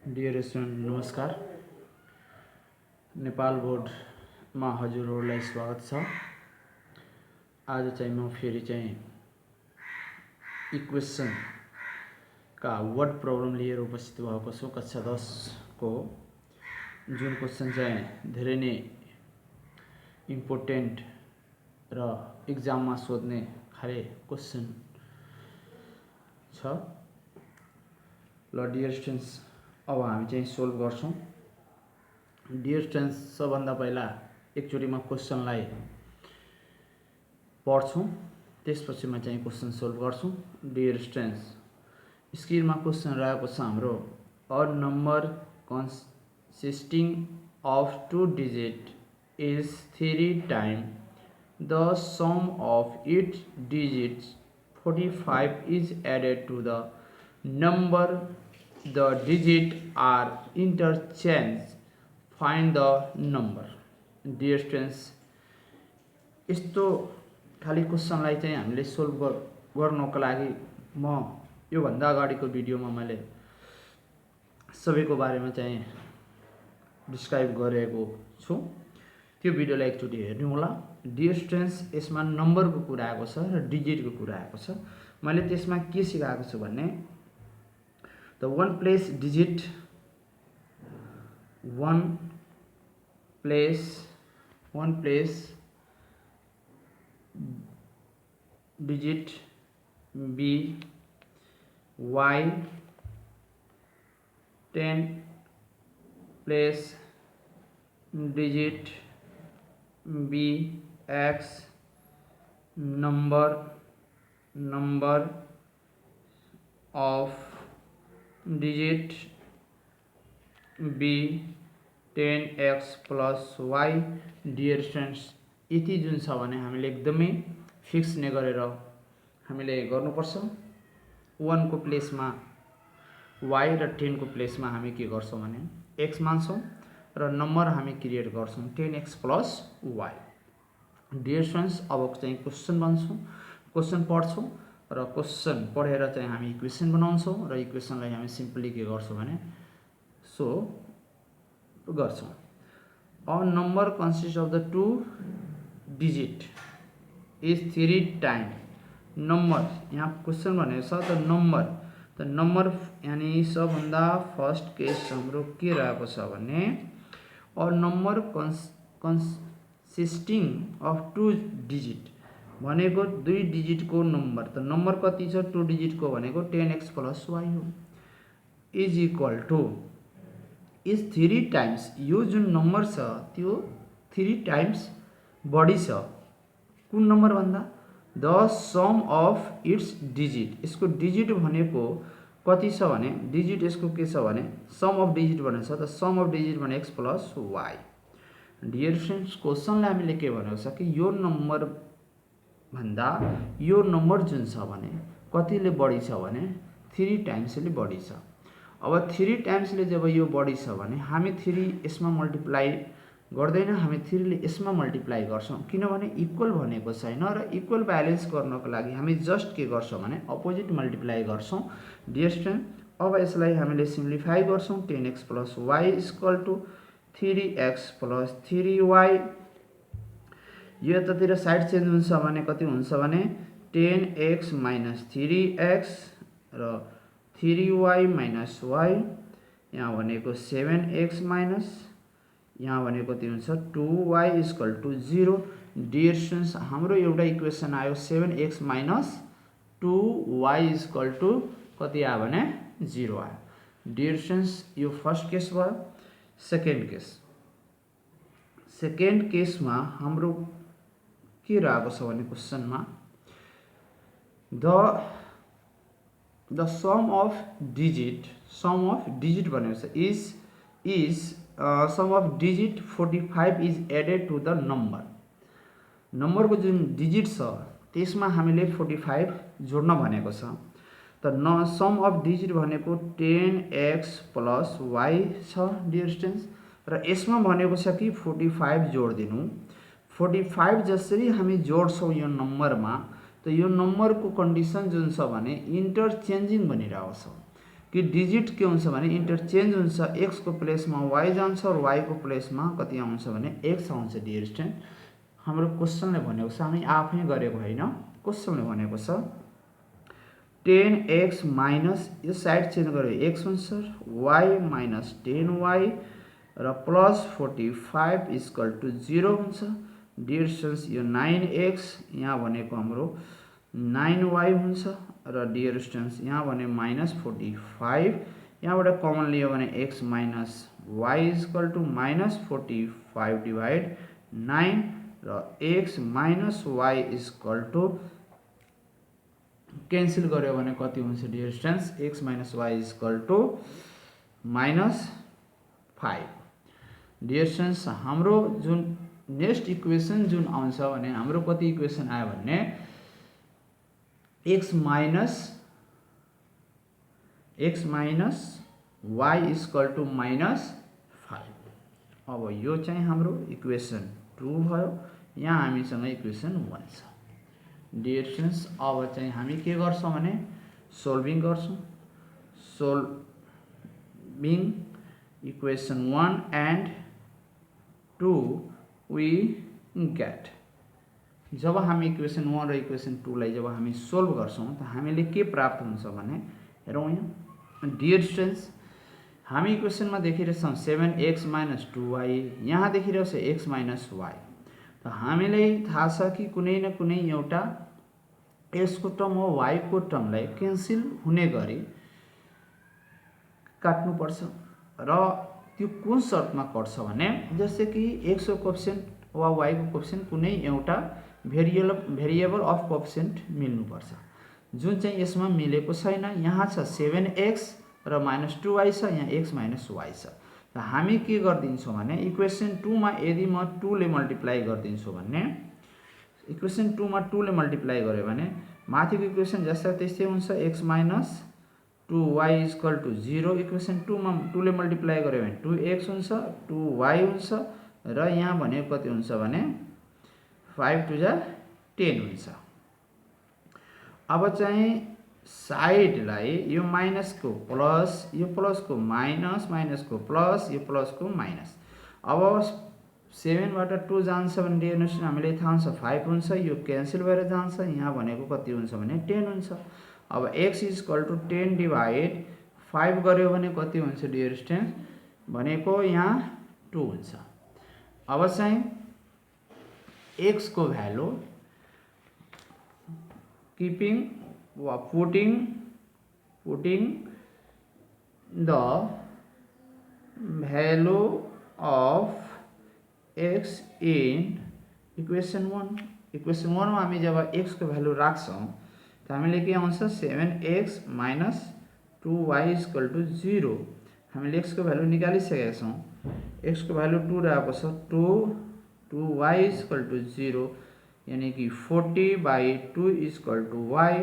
Dear student नमस्कार। नेपाल बोर्डमा हजुरहरूलाई स्वागत छ। आज चाहिँ म फेरि चाहिँ इक्वेसनका वर्ड प्रब्लम लिएर उपस्थित भएको छु। कक्षा 10 को जुन क्वेसन चाहिँ धेरै नै इम्पोर्टेन्ट र एक्जाममा सोध्ने खाले क्वेसन छ। ल डियर स्टुडेन्ट्स, अब हामी चाहिँ सोल्भ गर्छौं। डियर स्टुडेन्ट्स, सबभन्दा पहिला एकचोटिमा क्वेसनलाई पढ्छौं, त्यसपछि म चाहिँ क्वेसन सोल्भ गर्छौं। डियर स्टुडेन्ट्स, स्क्रिनमा क्वेसन रहेको छ हाम्रो, a number consisting of 2 digit is 3 time the sum of its digits 45 is added to the number the digit are interchanged, find the number. Dear students, यस्तो खाली क्वेसनलाई चाहिँ हामीले solve गर्नको लागि म यो भन्दा अगाडिको भिडियोमा मैले सबैको बारेमा चाहिँ डिस्क्राइब गरेको छु। त्यो भिडियोलाई एकचोटि हेर्नु होला। डियर स्टुडेन्ट्स, यसमा नम्बरको कुरा आएको छ र डिजिटको कुरा आएको छ। मैले त्यसमा के सिकाएको छु भन्ने, the one place digit B, Y, 10 place digit B, X, number of digit B 10x plus y। Dear students, यति जुन छ भने हामीले एकदमै फिक्स नै गरेर हामीले गर्नुपर्छ। 1 को प्लेसमा y र 10 को प्लेसमा हामी के गर्छौं भने x मान्छौं र नम्बर हामी क्रिएट गर्छौं 10x plus y। Dear students, अब चाहिँ क्वेसन बन्छौं, क्वेसन पढ्छौं र क्वेसन पढेर चाहिँ हामी इक्वेसन बनाउँछौं र इक्वेसनलाई हामी सिम्पली के गर्छौं भने सो गर्छौं। A number consist of the 2 digit is 3 time number. यहाँ क्वेसन भनेको छ त नम्बर यानी सबभन्दा फर्स्ट केस हाम्रो के रहेको छ भने a number consisting of 2 digit भनेको 2 डिजिटको नम्बर। त नम्बर कति छ 2 डिजिटको भनेको 10x plus y हो, is equal to is 3 times. यो जुन नम्बर छ त्यो 3 टाइम्स बढी छ कुन नम्बर भन्दा the sum of its digit. यसको डिजिट भनेको कति छ भने डिजिट यसको के छ भने सम अफ डिजिट भनेको छ। त सम अफ डिजिट भने x plus y। Dear friends, क्वेसनले हामीले के भनेको छ कि यो नम्बर भन्दा यो नम्बर जुन छ भने कतिले बढी छ भने 3 टाइम्सले बढी छ। अब 3 टाइम्सले जब यो बढी छ भने हामी 3 यसमा मल्टिप्लाई गर्दैन, हामी 3 ले यसमा मल्टिप्लाई गर्छौं, किनभने इक्वल भनेको छैन र इक्वल ब्यालेन्स गर्नको लागि हामी जस्ट के गर्छौं भने अपोजिट मल्टिप्लाई गर्छौं। डियर स्टुडेन्ट, अब यसलाई हामीले सिम्प्लिफाई गर्छौं 10x plus y equal to 3x plus 3y। यो यतातिर साइड चेन्ज हुन्छ भने कति हुन्छ भने 10x minus 3x र 3y minus y। यहाँ भनेको 7x minus यहाँ भनेको कति हुन्छ 2y equal two 0। Dear students, हाम्रो एउटा इक्वेसन आयो 7x minus 2y equal two कति आयो भने 0 आयो। डियर स्टुडेन्ट्स, यो फर्स्ट केस भयो। सेकेन्ड केसमा हाम्रो के रहेको छ भने क्वेसनमा द सम अफ डिजिट भनेको छ is sum of digit 45 is added to the नम्बरको जुन डिजिट छ त्यसमा हामीले 45 जोड्न भनेको छ। त सम अफ डिजिट भनेको 10x plus y छ डियर स्टुडेन्ट्स, र यसमा भनेको छ कि 45 जोडिदिनु। 45 जसरी हामी जोड्छौं यो नम्बरमा, त यो नम्बरको कन्डिसन जुन छ भने इन्टरचेन्जिङ भनिरहेको छ। कि डिजिट के हुन्छ भने इन्टरचेन्ज हुन्छ, एक्स को प्लेसमा वाई जान्छ र वाई को प्लेसमा कति आउँछ भने एक्स आउँछ। डियर स्टुडेन्ट, हाम्रो क्वेसनले भनेको छ, हामी आफै गरेको होइन, क्वेसनले भनेको छ 10x माइनस यो साइड चेन्ज गर्यो एक्स हुन्छ, वाई माइनस 10y र प्लस 45 इक्वल टु 0 हुन्छ। डियर स्टुडेन्ट्स, यो 9x यहाँ भनेको हाम्रो 9y हुन्छ र डियर स्टुडेन्ट्स यहाँ भने माइनस 45 यहाँबाट कमन लियो भने x minus y equal to minus 45 divide 9 र x minus y equal to cancel गर्यो भने कति हुन्छ dear students, x minus y equal to minus 5। Dear students, हाम्रो जुन नेक्स्ट इक्वेसन जुन आउँछ भने हाम्रो कति इक्वेसन आयो भने x minus y equal to minus 5। अब यो चाहिँ हाम्रो इक्वेसन 2 भयो, यहाँ हामीसँग इक्वेसन 1 छ। डियर स्टुडेन्ट्स, अब चाहिँ हामी के गर्छौँ भने सोल्भिङ गर्छौँ। Solving equation 1 and 2 we get, जब हामी इक्वेसन 1 र इक्वेसन 2 लाई जब हामी सोल्भ गर्छौँ त हामीले के प्राप्त हुन्छ भने हेरौँ यहाँ। डियर स्टुडेन्ट्स, हामी इक्वेसनमा देखिरहेछौँ 7x माइनस 2y, यहाँ देखिरहेको छ x माइनस वाई। त हामीलाई थाहा छ कि कुनै न कुनै एउटा x को टर्म हो y को टर्मलाई क्यान्सल हुने गरी काट्नुपर्छ र त्यो कुन शर्तमा कट्छ भने जस्तै कि x को कोएफिसिएन्ट वा y को कोएफिसिएन्ट कुनै एउटा भेरिएबल अफ कोएफिसिएन्ट मिल्नुपर्छ, जुन चाहिँ यसमा मिलेको छैन। यहाँ छ 7x र माइनस 2y छ, यहाँ x माइनस वाई छ। त हामी के गरिदिन्छौँ भने इक्वेसन 2 मा यदि म 2 ले मल्टिप्लाई गरिदिन्छु भने इक्वेसन 2 मा 2 ले मल्टिप्लाई गर्यो भने माथिको इक्वेसन जस्तै त्यस्तै हुन्छ, x minus 2y equal to 0। Equation 2 मा 2 ले मल्टिप्लाई गर्यो भने 2x हुन्छ, 2y हुन्छ र यहाँ भने कति हुन्छ भने 5 टु जा 10 हुन्छ। अब चाहिँ साइडलाई यो माइनसको प्लस, यो प्लसको माइनस, माइनसको प्लस, यो प्लसको माइनस। अब 7 बाट 2 जान्छ भने डियर स्टुडेन्ट हामीले थाहा हुन्छ 5 हुन्छ, यो क्यान्सल भएर जान्छ, यहाँ भनेको कति हुन्छ भने 10 हुन्छ। अब x इक्वल टु 10 डिभाइड 5 गर्यो भने कति हुन्छ डियर स्टुडेन्ट भनेको यहाँ 2 हुन्छ। अब चाहिँ x को भ्यालु किपिङ वा putting the value of x in equation 1। Equation 1 मा हामी जब x को भ्यालु राख्छौँ त हामीले के आउँछ 7x minus 2y equal to 0। हामीले x को भ्यालु निकालिसकेका छौँ, x को भ्यालु 2 रहेको छ, 2y इक्वल टु 0 यानी कि 40/2 इक्वल टु y।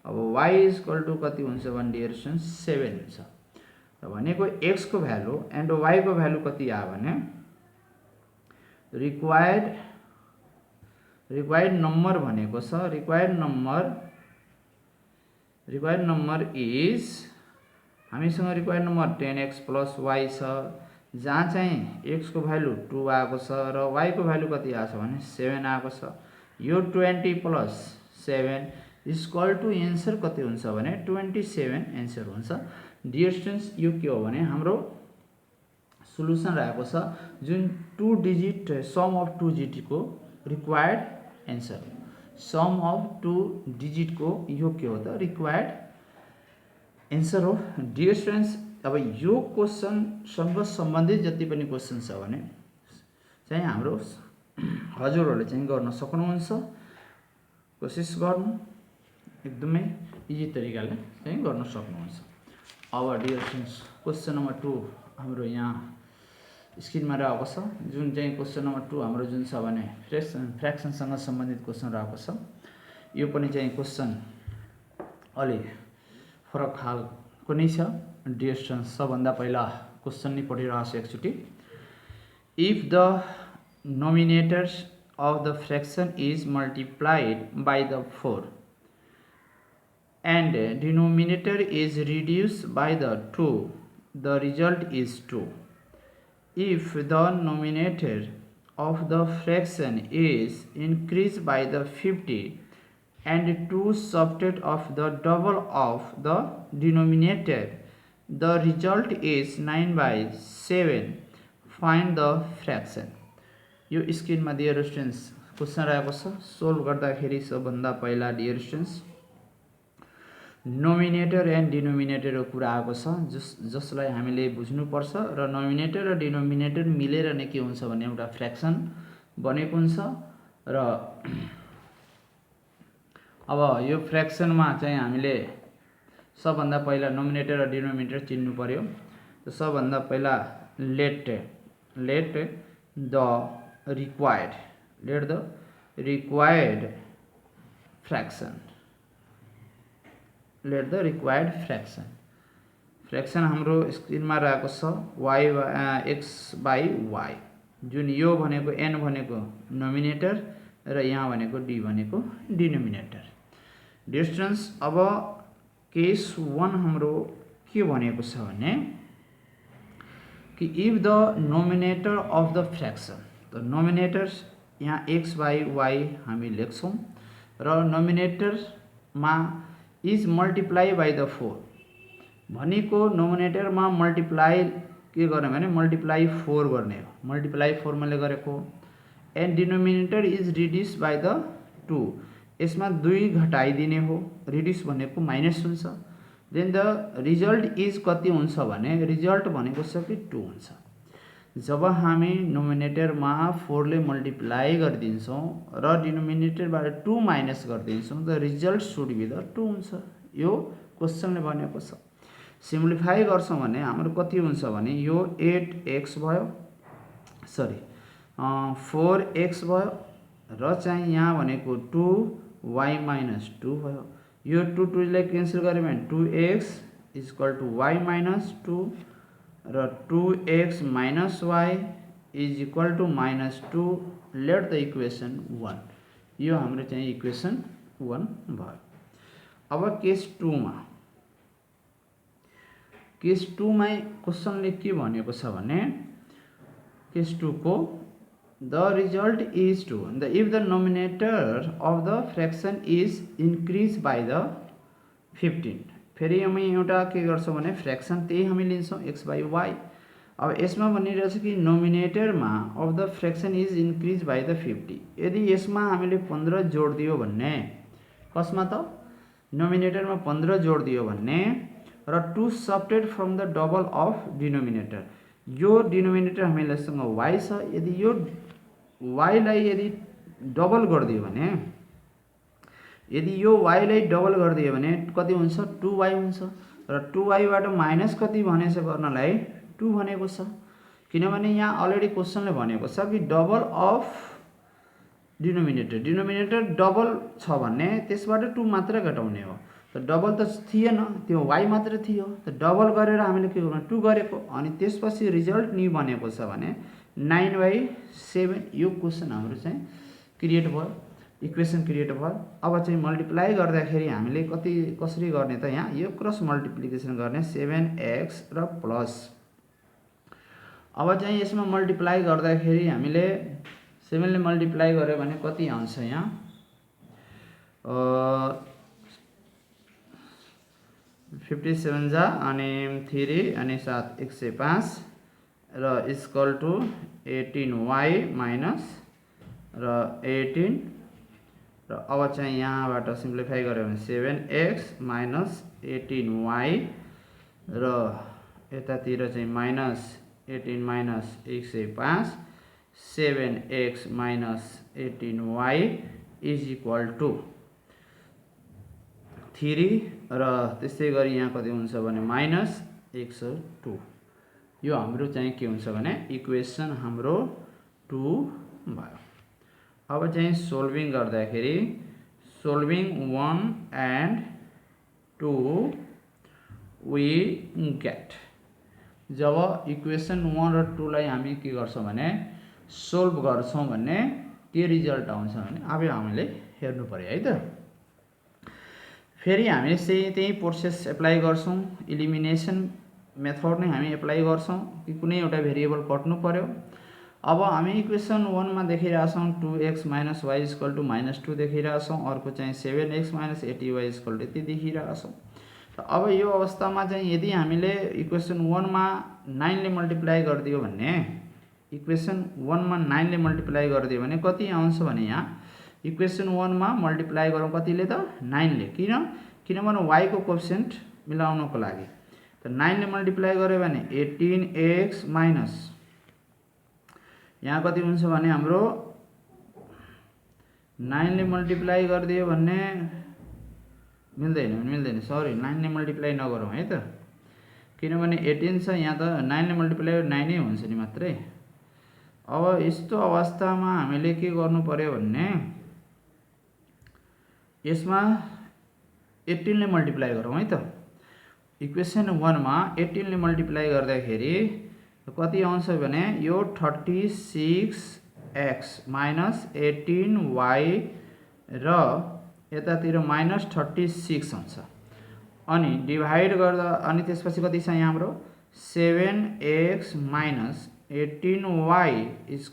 अब y इक्वल टु कति हुन्छ भने डियर स्टुडेन्ट 7 हुन्छ। र भनेको x को भ्यालु एन्ड y को भ्यालु कति आयो भने रिक्वायर्ड नम्बर भनेको छ, रिक्वायर्ड नम्बर इज हामीसँग required number 10x plus y छ, जहाँ चाहिँ x को भ्यालु 2 आएको छ र y को भ्यालु कति आएको छ भने 7 आएको छ। यो 20 प्लस 7 इक्वल टु एन्सर कति हुन्छ भने 27 एन्सर हुन्छ। डियर स्टुडेन्ट्स, यो के हो भने हाम्रो सोलुसन रहेको छ, जुन 2 डिजिट सम अफ 2 डिजिट को required answer, sum of 2 digit को यो के हो त रिक्वायर्ड एन्सर हो। डियर स्टुडेन्ट्स, अब यो क्वेसनसँग सम्बन्धित जति पनि क्वेसन छ भने चाहिँ हाम्रो हजुरहरूले चाहिँ गर्न सक्नुहुन्छ, कोसिस गर्नु एकदमै इजी तरिकाले चाहिँ गर्न सक्नुहुन्छ। अब डियर स्टुडेन्ट्स, क्वेसन नम्बर 2 हाम्रो यहाँ स्क्रिनमा रहेको छ, जुन चाहिँ क्वेसन नम्बर 2 हाम्रो जुन छ भने फ्र्याक्सनसँग सम्बन्धित क्वेसन रहेको छ। यो पनि चाहिँ क्वेसन अलि फरक खालको नै छ। डियर स्टुडेन्ट्स, सबभन्दा पहिला क्वेसन नै पढिरहेको छु एकचोटि। If the nominators of the fraction is multiplied by the 4, and denominator is reduced by the 2, the result is 2. If the numerator of the fraction is increased by the 50 and 2 subtracted of the double of the denominator, the result is 9/7. Find the fraction. यो स्क्रिनमा dear students question रहेको छ। Solve गर्दाखेरि सबभन्दा पहिला dear students nominator and डिनोमिनेटरको कुरा आएको छ, जसलाई हामीले बुझ्नुपर्छ र नोमिनेटर र डिनोमिनेटर मिलेर नै के हुन्छ भने एउटा फ्र्याक्सन बनेको हुन्छ। र अब यो फ्र्याक्सनमा चाहिँ हामीले सबभन्दा पहिला नोमिनेटर र डिनोमिनेटर चिन्नु पर्यो। त सबभन्दा पहिला let the required fraction fraction हाम्रो स्क्रिनमा रहेको छ x/y, जुन यो भनेको n भनेको नोमिनेटर र यहाँ भनेको d भनेको डिनोमिनेटर। डिस्टेन्स अब केस 1 हाम्रो के भनेको छ भने कि if the nominator of the fraction, त नोमिनेटर यहाँ x/y हामी लेख्छौं र नोमिनेटरमा इज मल्टिप्लाई बाई द 4 भनेको नोमिनेटरमा मल्टिप्लाई के गर्ने भने मल्टिप्लाई 4 गर्ने हो, मल्टिप्लाई 4 मैले गरेको। And denominator is reduce by the 2, यसमा 2 घटाइदिने हो, रिड्युस भनेको माइनस हुन्छ। देन द रिजल्ट इज कति हुन्छ भने रिजल्ट भनेको छ कि 2 हुन्छ। जब हामी नोमिनेटरमा 4 ले मल्टिप्लाई गरिदिन्छौँ र डिनोमिनेटरबाट 2 माइनस गरिदिन्छौँ, the result should be the 2 हुन्छ। यो क्वेसनले भनेको छ। सिम्प्लिफाई गर्छौँ भने हाम्रो कति हुन्छ भने यो 8x भयो, सरी 4x भयो र चाहिँ यहाँ भनेको 2y माइनस 2 भयो। यो 2 लाई क्यान्सल गर्यो भने 2x equal to y minus 2 र 2x minus y is equal to minus 2। Let the equation 1। यो हाम्रो चाहिँ इक्वेसन 1 भयो। अब केस 2 मा क्वेसनले के भनेको छ भने केस 2 को the result is 2 if the nominator of the fraction is increase by the 15। फेरि हामी एउटा के गर्छौँ भने फ्र्याक्सन त्यही हामी लिन्छौँ x/y। अब यसमा भनिरहेछ कि नोमिनेटरमा of the fraction is increase by the 50। यदि यसमा हामीले 15 जोड दियो भने, कसमा त नोमिनेटरमा 15 जोड दियो भने र 2 subtract from the double of denominator, यो डिनोमिनेटर हामीसँग y छ, यदि यो y लाई यदि डबल गरिदियो भने, यदि यो y लाई डबल गरिदियो भने कति हुन्छ 2y हुन्छ र 2y बाट माइनस कति भनेछ गर्नलाई 2 भनेको छ। किनभने यहाँ अलरेडी क्वेसनले भनेको छ कि डबल अफ डिनोमिनेटर डबल छ भने त्यसबाट 2 मात्र घटाउने हो। त डबल त थिएन, त्यो y मात्र थियो, त डबल गरेर हामीले के गर्नु 2 गरेको, अनि त्यसपछि रिजल्ट नि भनेको छ भने 9/7। यो क्वेसन हाम्रो चाहिँ क्रिएट भयो, इक्वेसन क्रिएट भयो। अब चाहिँ मल्टिप्लाई गर्दाखेरि हामीले कसरी गर्ने त यहाँ यो क्रस मल्टिप्लिकेसन गर्ने 7x र प्लस। अब चाहिँ यसमा मल्टिप्लाई गर्दाखेरि हामीले 7 ले मल्टिप्लाई गर्यो भने कति आउँछ यहाँ 57 जा अनि 3 अनि 7 105 र इक्वल टु 18y माइनस र 18 र अब चाहिँ यहाँबाट सिम्प्लिफाई गर्यो भने 7x माइनस 18y र यतातिर चाहिँ minus 18 minus 105 7x minus 18y is equal to 3 र त्यसै गरी यहाँ कति हुन्छ भने माइनस 102। यो हाम्रो चाहिँ के हुन्छ भने इक्वेसन हाम्रो 2 भयो। अब चाहिँ सोल्भिङ गर्दाखेरि सोल्भिङ 1 एन्ड 2 वी गेट, जब इक्वेसन 1 र 2 लाई हामी के गर्छौँ भने सोल्भ गर्छौँ भने के रिजल्ट आउँछ भने अब हामीले हेर्नु पर्यो है त। फेरि हामीले त्यही प्रोसेस एप्लाई गर्छौँ, इलिमिनेसन मेथड नै हामी एप्लाई गर्छौँ कि कुनै एउटा भेरिएबल कट्नु पर्यो। अब हामी इक्वेसन 1 मा देखिरहेछौँ 2x - y = -2 देखिरहेछौँ, अर्को चाहिँ 7x - 80y = यति देखिरहेछौँ। र अब यो अवस्थामा चाहिँ यदि हामीले इक्वेसन 1 मा 9 ले मल्टिप्लाई गरिदियो भने, इक्वेसन 1 मा 9 ले मल्टिप्लाई गरिदियो भने कति आउँछ भने यहाँ इक्वेसन 1 मा मल्टिप्लाई गरौँ कतिले त 9 ले, किनभने y को कोएफिसिएन्ट मिलाउनको लागि। त 9 ले मल्टिप्लाई गर्यो भने 18x माइनस यहाँ कति हुन्छ भने हाम्रो 9 ले मल्टिप्लाई गरिदियो भने मिल्दैन सरी 9 ले मल्टिप्लाई नगरौँ है त, किनभने 18 छ यहाँ त 9 ले मल्टिप्लाई 9 नै हुन्छ नि मात्रै। अब यस्तो अवस्थामा हामीले के गर्नु पर्यो भने यसमा 18 ले मल्टिप्लाई गरौँ है त। इक्वेसन 1 मा 18 ले मल्टिप्लाई गर्दाखेरि कति आउँछ भने यो 36x माइनस 18y र यतातिर -36 आउँछ, अनि डिभाइड गर्दा अनि त्यसपछि कति छ यहाँ हाम्रो 7x माइनस 18y =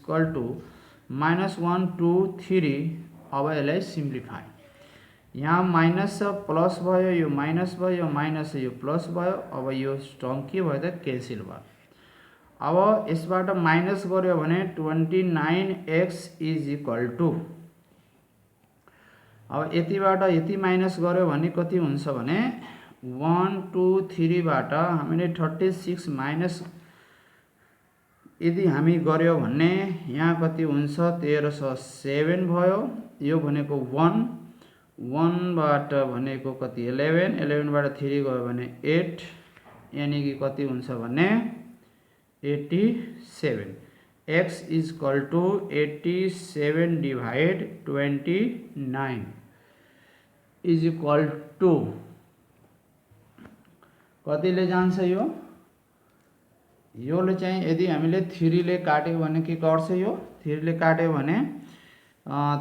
-1 2 3। अब यसलाई सिम्प्लिफाई, यहाँ माइनस प्लस भयो, यो माइनस भयो, माइनस यो प्लस भयो। अब यो टर्म के भयो त क्यान्सल भयो। अब यसबाट माइनस गर्यो भने 29x = अब यतिबाट यति माइनस गर्यो भने कति हुन्छ भने 1 2 3 बाट हामीले 36 माइनस यदि हामी गर्यो भने यहाँ कति हुन्छ 1307 भयो। यो भनेको 1 1 बाट भनेको कति 11 11 बाट 3 गयो भने 8, यानी कि कति हुन्छ भने 87। x = 87 डिभाइड 29 = कतिले जान्छ योले चाहिँ यदि हामीले 3 ले काट्यो भने के गर्छ, यो 3 ले काट्यो भने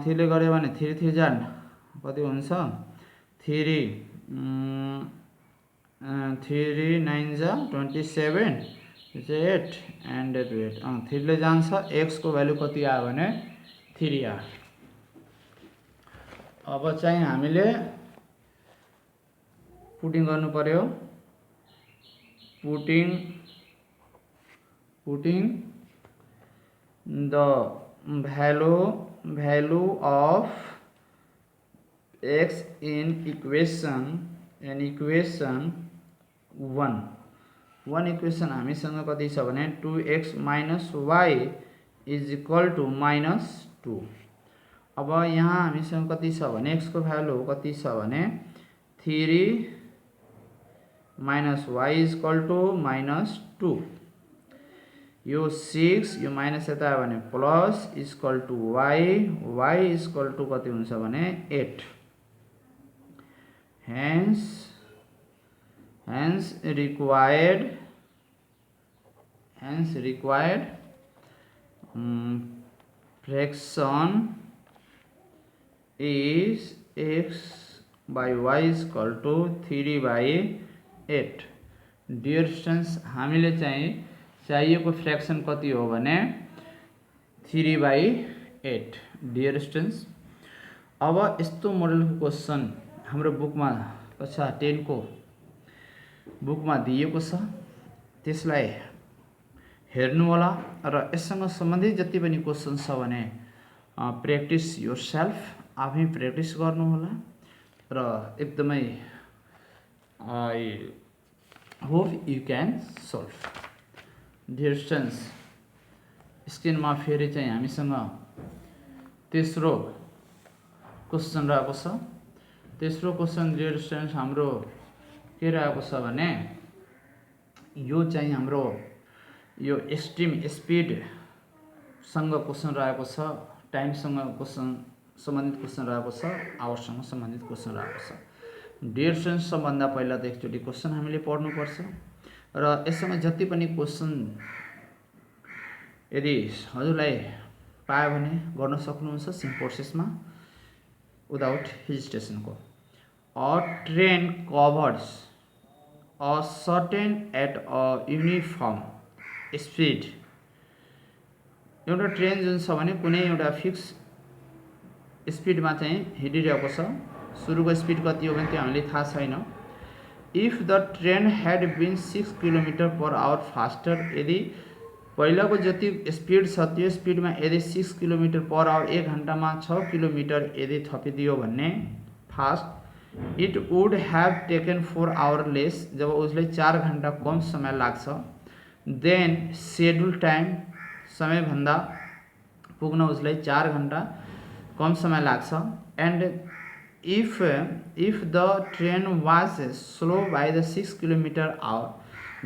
3 ले गर्यो भने 3 3 जा कति हुन्छ 3 3 9 जा 27 8 एन्ड 8 3 ले जान्छ। x को भ्यालु कति आयो भने 3 आयो। अब चाहिँ हामीले पुटिङ गर्नु पर्यो, putting the value of x in equation 1 equation हामीसँग कति छ भने 2x - y = -2। अब यहाँ हामीसँग कति छ भने x को भ्यालु कति छ भने 3 - y = -2। यो 6 यो माइनस यता आयो भने प्लस = y = कति हुन्छ भने 8। hence required fraction is x/y = 3/8। Dear students, हामीले चाहिँ चाहिएको फ्र्याक्सन कति हो भने 3/8। डियर स्टुडेन्ट्स, अब यस्तो मोडलको क्वेसन हाम्रो बुकमा कक्षा 10 को बुकमा दिएको छ, त्यसलाई हेर्नु होला र यससँग सम्बन्धित जति पनि क्वेसन छ भने प्र्याक्टिस योरसेल्फ आफै प्र्याक्टिस गर्नु होला र एकदमै I hope you can solve. Dear students, स्क्रिनमा फेरि चाहिँ हामीसँग तेस्रो क्वेसन रहेको छ। तेस्रो क्वेसन डियर स्टुडेन्ट्स हाम्रो के रहेको छ भने यो चाहिँ हाम्रो यो एक्सट्रिम स्पिडसँग क्वेसन रहेको छ, टाइमसँग क्वेसन सम्बन्धित क्वेसन रहेको छ, आवरसँग सम्बन्धित क्वेसन रहेको छ। डियर स्टुडेन्ट्स, सबभन्दा पहिला त एकचोटि क्वेसन हामीले पढ्नुपर्छ र यससँग जति पनि क्वेसन यदि हजुरलाई पायो भने गर्न सक्नुहुन्छ सेम प्रोसेसमा विदाउट हेजिटेसनको। a train covers a certain at a uniform speed. एउटा ट्रेन जुन छ भने कुनै एउटा फिक्स स्पिडमा चाहिँ हिँडिरहेको छ, सुरुको स्पिड कति हो भने त्यो हामीले थाहा छैन। If the train had been 6 kilometre per hour faster, यदि पहिलाको जति स्पिड छ त्यो स्पिडमा यदि 6 किलोमिटर पर आवर 1 घण्टामा 6 किलोमिटर यदि थपिदियो भने fast, it would have taken 4 hour less, जब उसले 4 घण्टा कम समय लाग्छ, देन शेड्युल टाइम, समयभन्दा पुग्न उसलाई 4 घण्टा कम समय लाग्छ। And if the train was slow by the 6 kilometre hour,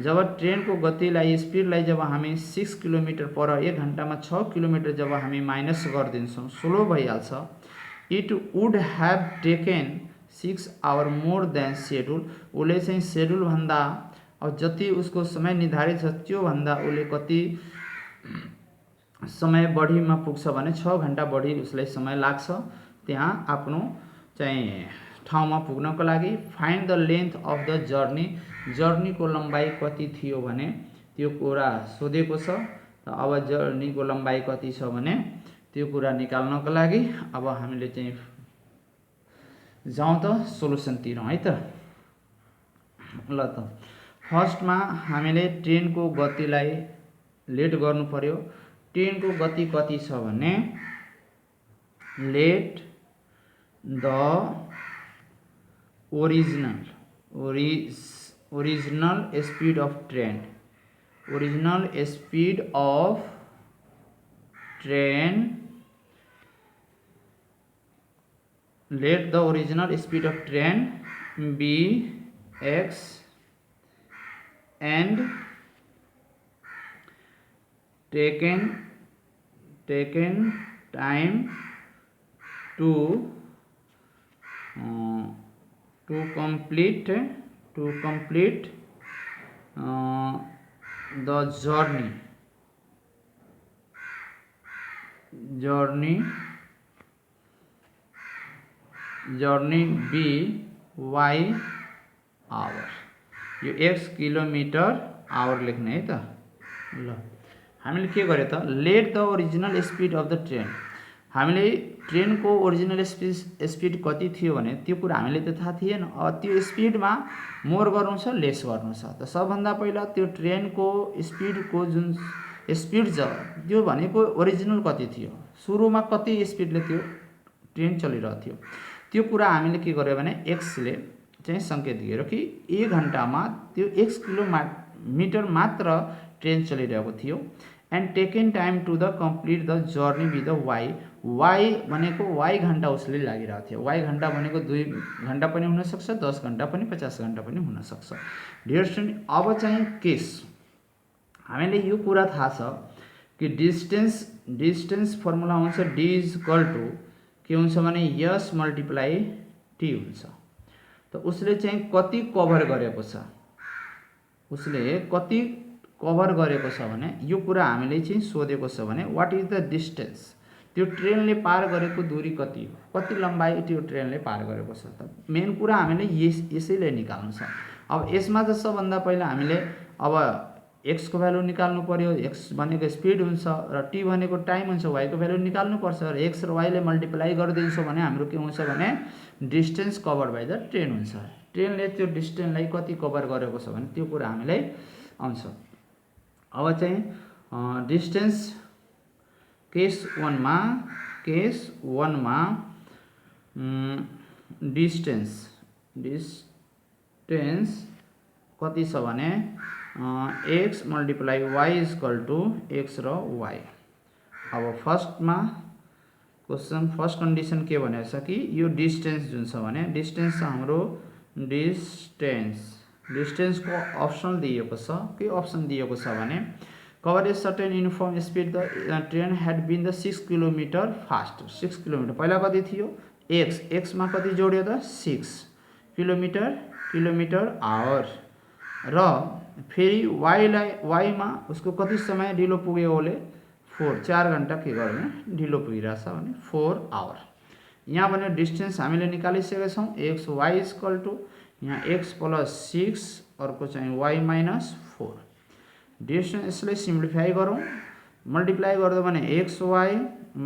जब ट्रेनको गतिलाई स्पिडलाई जब हामी 6 किलोमिटर पर 1 घण्टामा 6 किलोमिटर जब हामी माइनस गरिदिन्छौँ, स्लो भइहाल्छ। It would have taken 6 hour more than schedule, उसले चाहिँ सेड्युलभन्दा अब जति उसको समय निर्धारित छ त्योभन्दा उसले कति समय बढीमा पुग्छ भने 6 घण्टा बढी उसलाई समय लाग्छ त्यहाँ आफ्नो चाहिँ ठाउँमा पुग्नको लागि। Find the length of the journey, जर्नीको लम्बाइ कति थियो भने त्यो कुरा सोधेको छ। अब जर्नीको लम्बाइ कति छ भने त्यो कुरा निकाल्नको लागि अब हामीले चाहिँ जाउँ त सोलुसनतिर है त। ल त फर्स्टमा हामीले ट्रेनको गतिलाई लेट गर्नु पर्यो। ट्रेनको गति कति छ भने let the original speed of train, original speed of train, let the original speed of train be x and taken time to complete the journey be y hour, यो x किलोमिटर आवर लेख्ने है त। ल हामीले के गर्यो त, let the original speed of the train, हामीले ट्रेनको ओरिजिनल स्पीड कति थियो भने त्यो कुरा हामीले त थाहा थिएन। अब त्यो स्पीडमा मोर गर्नु छ लेस गर्नु छ, त सबभन्दा पहिला त्यो ट्रेनको स्पीडको जुन स्पीड छ त्यो भनेको ओरिजिनल कति थियो, सुरुमा कति स्पीडले त्यो ट्रेन चलिरहेको थियो, त्यो कुरा हामीले के गर्यो भने एक्सले चाहिँ सङ्केत दिएर कि 1 घण्टामा त्यो 1 किलोमिटर मात्र ट्रेन चलिरहेको थियो। And taken time to the complete the journey with the y भनेको वाई घण्टा उसले लागिरहेको थियो। वाई घण्टा भनेको 2 घण्टा पनि हुनसक्छ, 10 घण्टा पनि, 50 घण्टा पनि हुनसक्छ। डियर स्टुडेन्ट अब चाहिँ केस हामीले यो कुरा थाहा छ कि डिस्टेन्स फर्मुला हुन्छ डी इज इक्वल टु के हुन्छ भने यस मल्टिप्लाई टी हुन्छ। त उसले चाहिँ कति कभर गरेको छ, उसले कति कभर गरेको छ भने यो कुरा हामीले चाहिँ सोधेको छ भने व्हाट इज द डिस्टेन्स, त्यो ट्रेनले पार गरेको दूरी कति हो, कति लम्बाइ त्यो ट्रेनले पार गरेको छ। त मेन कुरा हामीले यसैले निकाल्नु छ। अब यसमा त सबभन्दा पहिला हामीले अब x को भ्यालु निकाल्नु पर्यो, x भनेको स्पिड हुन्छ र t भनेको टाइम हुन्छ, y को भ्यालु निकाल्नु पर्छ र x र y ले मल्टिप्लाई गरिदिन्छौँ भने हाम्रो के हुन्छ भने distance cover by the train हुन्छ। ट्रेनले त्यो डिस्टेन्सलाई कति कभर गरेको छ भने त्यो कुरा हामीलाई आउँछ। अब चाहिँ डिस्टेन्स केस 1 मा डिस्टेन्स कति छ भने x multiply y is equal to x र y। अब फर्स्टमा क्वेसन फर्स्ट कन्डिसन के भनेको छ कि यो डिस्टेन्स जुन छ भने डिस्टेन्स छ हाम्रो डिस्टेन्सको अप्सन दिएको छ। के अप्सन दिएको छ भने cover a certain uniform speed the train had been the 6 kilometre fast. 6 kilometre पहिला कति थियो x मा कति जोड्यो त 6 किलोमिटर आवर र फेरि y मा उसको कति समय ढिलो पुग्यो ओले 4 घण्टा के गर्यो भने ढिलो पुगिरहेछ भने 4 आवर। यहाँ भने डिस्टेन्स हामीले निकालिसकेका छौँ एक्स वाई इक्वल टू यहाँ एक्स प्लस 6 अर्को चाहिँ वाई माइनस 4 डिस्टेन्स यसलाई सिम्प्लिफाई गरौँ मल्टिप्लाई गर्दा भने x y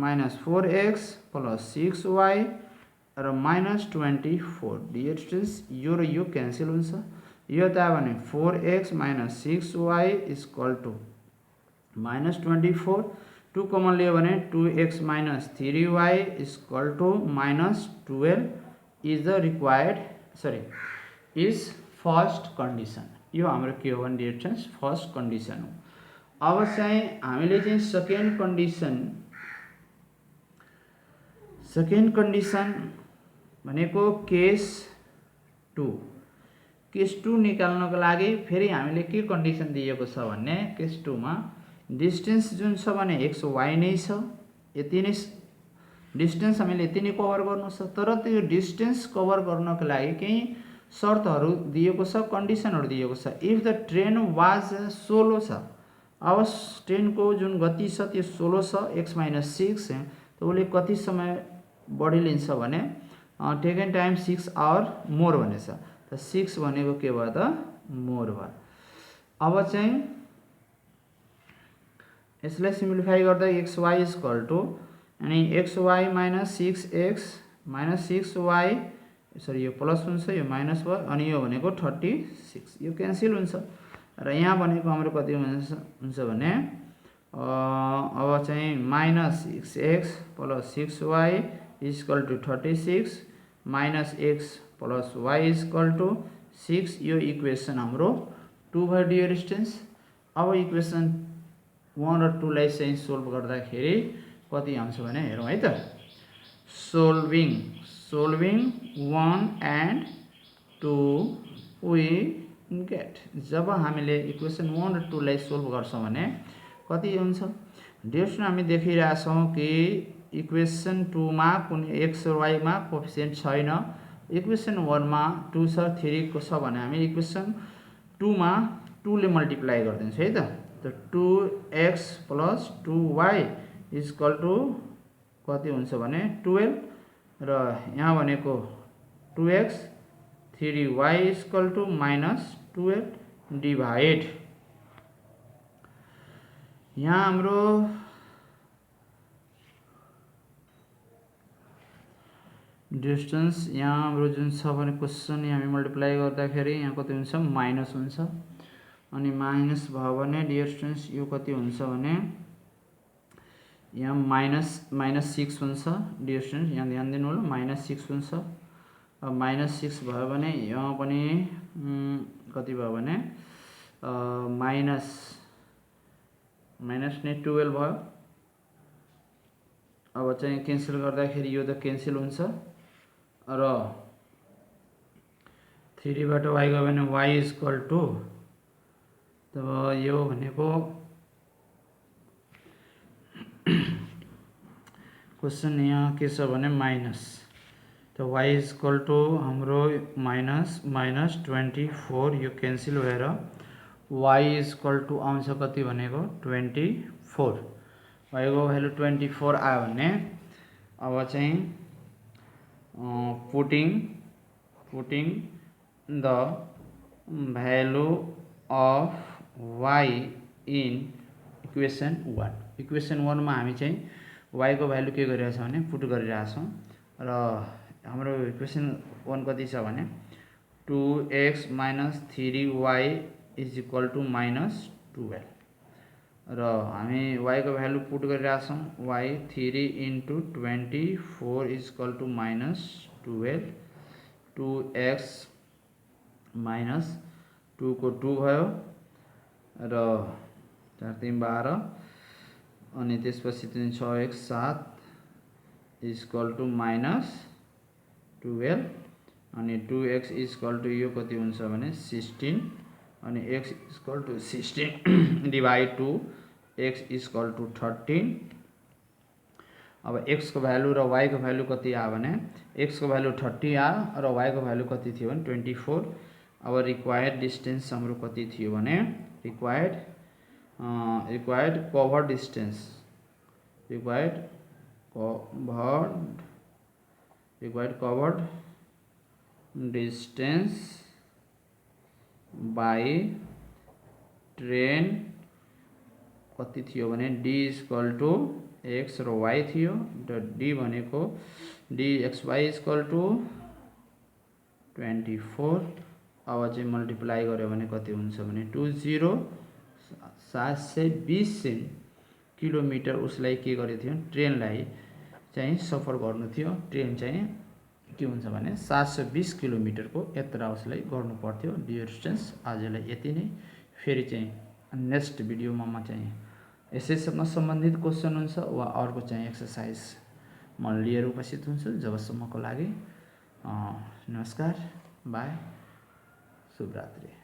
minus 4x plus 6y र माइनस 24 डिस्टेन्स यो र यो क्यान्सल हुन्छ यो त भने 4x minus 6y equal to minus 24 2 common लियो भने 2x minus 3y equal to minus 12 is the required is first condition यो हाम्रो के हो भने डिस्टेन्स फर्स्ट कन्डिसन हो। अब चाहिँ हामीले चाहिँ सेकेन्ड कन्डिसन भनेको केस 2 निकाल्नको लागि फेरि हामीले के कन्डिसन दिएको छ भने केस 2 मा डिस्टेन्स जुन छ भने एक्स वाई नै छ यति नै डिस्टेन्स हामीले यति नै कभर गर्नु छ तर त्यो डिस्टेन्स कभर गर्नको लागि केही शर्तहरू दिएको छ कन्डिसनहरू दिएको छ। If the train was solo छ अब ट्रेनको जुन गति छ त्यो सोलो छ एक्स माइनस 6 त उसले कति समय बढी लिन्छ भने टेकन टाइम 6 आवर मोर भनेछ त 6 भनेको के भयो त मोर भयो। अब चाहिँ यसलाई सिम्प्लिफाई गर्दा एक्स वाई इक्वल टू अनि x y minus 6x minus 6y sorry यो प्लस हुन्छ यो माइनस भयो अनि यो भनेको 36 यो क्यान्सल हुन्छ र यहाँ भनेको हाम्रो कति हुन्छ भने अब चाहिँ minus 6x plus 6y equal to 36 minus x plus y equal to 6 यो इक्वेसन हाम्रो 2 भयो डियर स्टुडेन्ट्स। अब इक्वेसन 1 र 2 लाई चाहिँ सोल्भ गर्दाखेरि कति आउँछ भने हेरौँ है त सोल्भिङ 1 एन्ड 2 वी गेट जब हामीले इक्वेसन 1 र 2 लाई सोल्भ गर्छौँ भने कति हुन्छ डियर हामी देखिरहेछौँ कि इक्वेसन 2 मा कुनै एक्स र वाई मा कोएफिसिएन्ट छैन इक्वेसन 1 मा 2 छ 3 को छ भने हामी इक्वेसन 2 मा 2 ले मल्टिप्लाई गरिदिन्छौँ है त 2x plus 2y equal two कति हुन्छ भने 12 र यहाँ भनेको 2x 3y equal to minus 12 divide यहाँ हाम्रो डिस्टेन्स यहाँ हाम्रो जुन छ भने क्वेसन हामी मल्टिप्लाई गर्दाखेरि यहाँ कति हुन्छ माइनस हुन्छ अनि माइनस भयो भने डिस्टेन्स यो कति हुन्छ भने यहाँ माइनस 6 हुन्छ डिस्टेन्स यहाँ ध्यान दिनु होला माइनस 6 हुन्छ अब माइनस 6 भयो भने यहाँ पनि कति भयो भने माइनस नै 12 भयो। अब चाहिँ क्यान्सल गर्दाखेरि यो त क्यान्सल हुन्छ र 3 बाट y गयो भने y इक्वल टू तब यो भनेको क्वेसन यहाँ के छ भने माइनस त y इक्वल टू हाम्रो माइनस 24 यो क्यान्सल भएर y इक्वल टू आउँछ कति भनेको 24 y को भ्यालु 24 आयो भने अब चाहिँ putting the value of y in equation 1 मा हामी चाहिँ y को भ्यालु के गरिरहेछौँ भने पुट गरिरहेछौँ र हाम्रो इक्वेसन 1 कति छ भने 2x minus 3y is equal to minus 12 र हामी y को भ्यालु पुट गरिरहेछौँ y 3 into 24 is equal to minus 12 2x minus 2 को 2 भयो र 4 3 12 अनि त्यसपछि 6x 7 इक्वल टू माइनस 12 अनि 2x इक्वल टू यो कति हुन्छ भने 16 अनि x equal to 16 divide 2 x equal to 13 अब x को भ्यालु र y को भ्यालु कति आयो भने x को भ्यालु 30 आयो र y को भ्यालु कति थियो भने 24। अब रिक्वायर्ड डिस्टेन्स हाम्रो कति थियो भने required covered distance required covered distance by train कति थियो भने डी इक्वल टू एक्स र वाई थियो र डी भनेको d x y equal to 24। अब चाहिँ मल्टिप्लाई गर्यो भने कति हुन्छ भने 720 किलोमिटर उसलाई के गरेको थियो ट्रेनलाई चाहिँ सफर गर्नु थियो। ट्रेन चाहिँ के हुन्छ भने 720 किलोमिटरको यात्रा उसलाई गर्नु पर्थ्यो। डियर स्टुडेन्ट्स, आजलाई यति नै। फेरि चाहिँ नेक्स्ट भिडियोमा म चाहिँ यसैसँग सम्बन्धित क्वेसन हुन्छ वा अर्को चाहिँ एक्सर्साइज म लिएर उपस्थित हुन्छु। जबसम्मको लागि नमस्कार, बाई, शुभरात्रि।